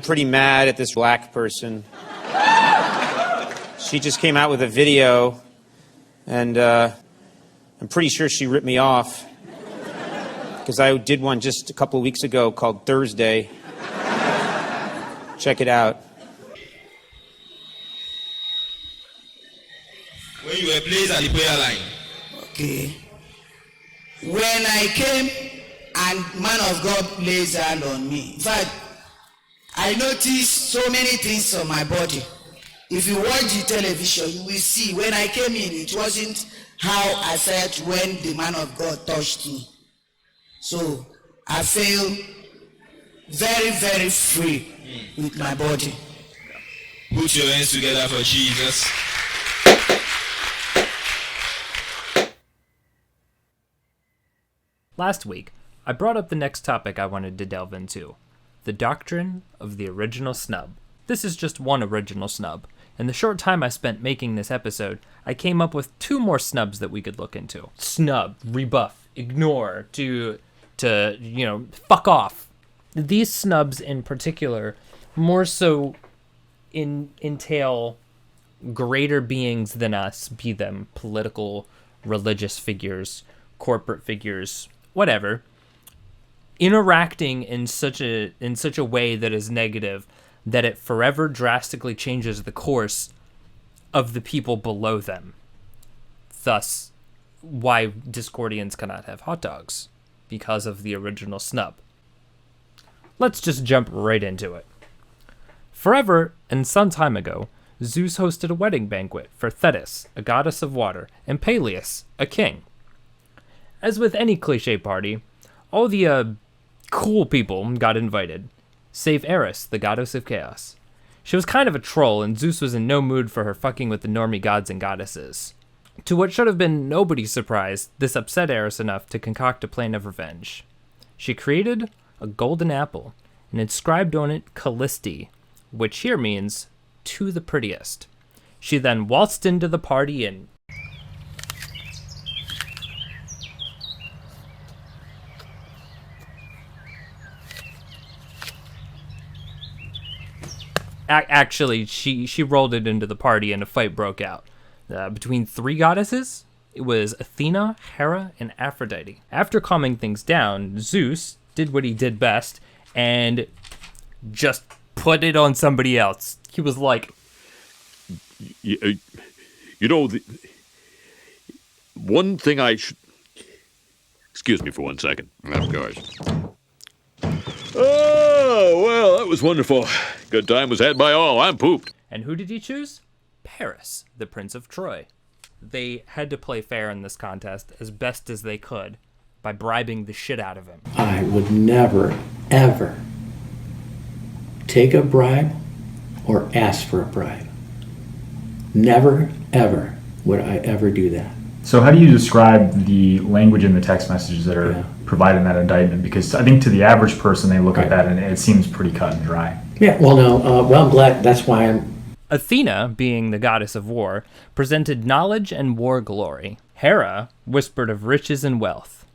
pretty mad at this black person. She just came out with a video, and I'm pretty sure she ripped me off, because I did one just a couple of weeks ago called Thursday. Check it out. When you were placed at the prayer line. Okay. When I came and man of God placed hand on me. In fact, I noticed so many things on my body. If you watch the television, you will see when I came in, it wasn't how I felt when the man of God touched me. So I feel very, very free with my body. Put your hands together for Jesus. Last week, I brought up the next topic I wanted to delve into, the doctrine of the original snub. This is just one original snub. In the short time I spent making this episode, I came up with 2 more snubs that we could look into. Snub, rebuff, ignore, to fuck off. These snubs in particular more so entail greater beings than us, be them political, religious figures, corporate figures, whatever, interacting in such a way that is negative that it forever drastically changes the course of the people below them. Thus, why Discordians cannot have hot dogs, because of the original snub. Let's just jump right into it. Forever and some time ago, Zeus hosted a wedding banquet for Thetis, a goddess of water, and Peleus, a king. As with any cliché party, all the cool people got invited, save Eris, the goddess of chaos. She was kind of a troll, and Zeus was in no mood for her fucking with the normie gods and goddesses. To what should have been nobody's surprise, this upset Eris enough to concoct a plan of revenge. She created a golden apple and inscribed on it Callisti, which here means to the prettiest. She then waltzed into the party and actually, she rolled it into the party and a fight broke out. Between 3 goddesses, it was Athena, Hera, and Aphrodite. After calming things down, Zeus did what he did best and just put it on somebody else. He was like, one thing I should... Excuse me for 1 second. Of course. Oh, well, that was wonderful. Good time was had by all. I'm pooped. And who did he choose? Paris, the Prince of Troy. They had to play fair in this contest as best as they could by bribing the shit out of him. I would never, ever take a bribe or ask for a bribe. Never, ever would I ever do that. So how do you describe the language in the text messages that are provided in that indictment? Because I think to the average person, they look at that and it seems pretty cut and dry. Yeah, well, no, I'm glad. That's why I'm... Athena, being the goddess of war, presented knowledge and war glory. Hera whispered of riches and wealth.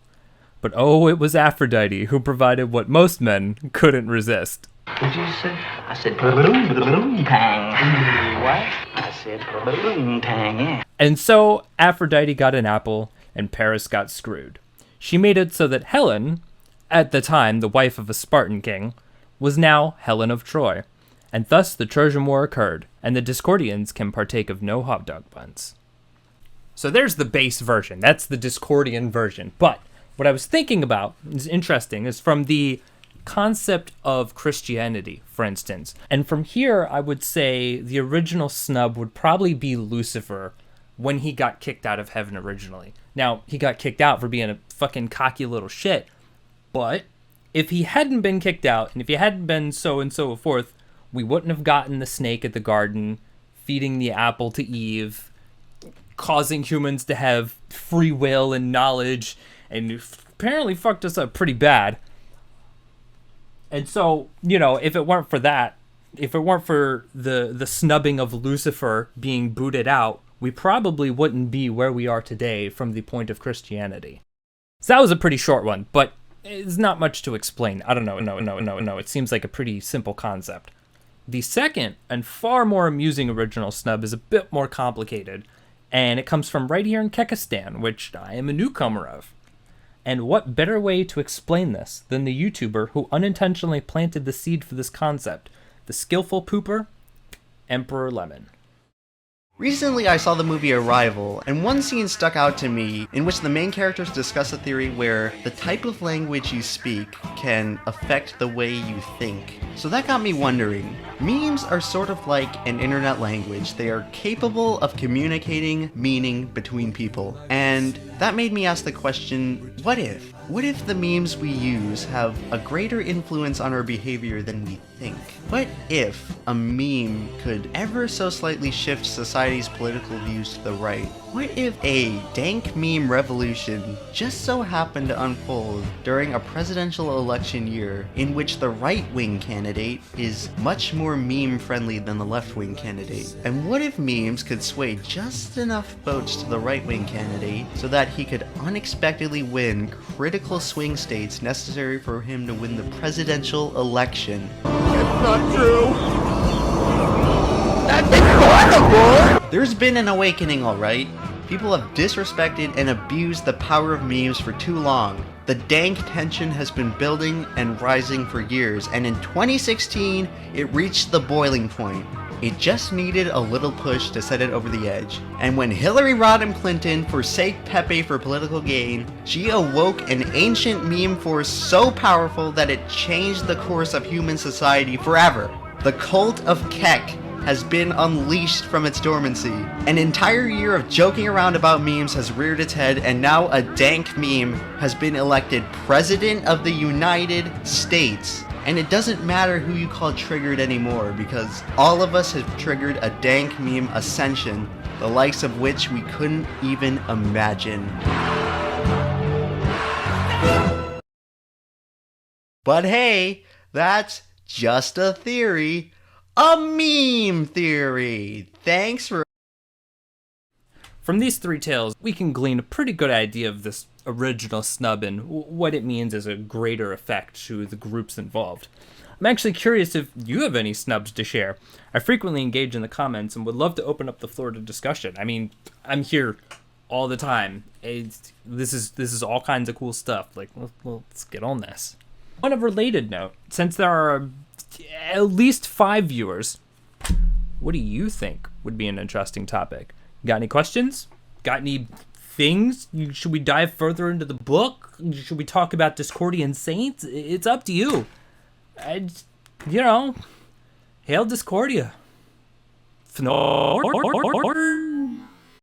But oh, it was Aphrodite who provided what most men couldn't resist. What did you say? I said, balloon tang. What? I said, balloon tang, yeah. And so Aphrodite got an apple and Paris got screwed. She made it so that Helen, at the time the wife of a Spartan king, was now Helen of Troy. And thus the Trojan War occurred, and the Discordians can partake of no hot dog buns. So there's the base version. That's the Discordian version. But what I was thinking about is interesting, is from the concept of Christianity, for instance. And from here, I would say the original snub would probably be Lucifer when he got kicked out of heaven originally. Now, he got kicked out for being a fucking cocky little shit, but if he hadn't been kicked out, and if he hadn't been so and so forth, we wouldn't have gotten the snake at the garden, feeding the apple to Eve, causing humans to have free will and knowledge, and apparently fucked us up pretty bad. And so, if it weren't for that, if it weren't for the snubbing of Lucifer being booted out, we probably wouldn't be where we are today from the point of Christianity. So that was a pretty short one, but it's not much to explain. I don't know. No. It seems like a pretty simple concept. The second and far more amusing original snub is a bit more complicated, and it comes from right here in Kekistan, which I am a newcomer of. And what better way to explain this than the YouTuber who unintentionally planted the seed for this concept, the skillful pooper, Emperor Lemon. Recently, I saw the movie Arrival, and one scene stuck out to me in which the main characters discuss a theory where the type of language you speak can affect the way you think. So that got me wondering, memes are sort of like an internet language. They are capable of communicating meaning between people. And that made me ask the question, what if? What if the memes we use have a greater influence on our behavior than we think? What if a meme could ever so slightly shift society's political views to the right? What if a dank meme revolution just so happened to unfold during a presidential election year in which the right-wing candidate is much more meme-friendly than the left-wing candidate? And what if memes could sway just enough votes to the right-wing candidate so that he could unexpectedly win critical swing states necessary for him to win the presidential election? It's not true! That's incredible! There's been an awakening, alright? People have disrespected and abused the power of memes for too long. The dank tension has been building and rising for years, and in 2016, it reached the boiling point. It just needed a little push to set it over the edge. And when Hillary Rodham Clinton forsake Pepe for political gain, she awoke an ancient meme force so powerful that it changed the course of human society forever. The cult of Kek has been unleashed from its dormancy. An entire year of joking around about memes has reared its head, and now a dank meme has been elected President of the United States. And it doesn't matter who you call triggered anymore, because all of us have triggered a dank meme ascension, the likes of which we couldn't even imagine. But hey, that's just a theory. A meme theory. Thanks for... From these three tales, we can glean a pretty good idea of this original snub and what it means as a greater effect to the groups involved. I'm actually curious if you have any snubs to share. I frequently engage in the comments and would love to open up the floor to discussion. I mean, I'm here all the time. This is all kinds of cool stuff. Like, let's get on this. On a related note, since there are at least 5 viewers, what do you think would be an interesting topic? Got any questions? Got any things? Should we dive further into the book? Should we talk about Discordian saints? It's up to you. Hail Discordia. Fnord.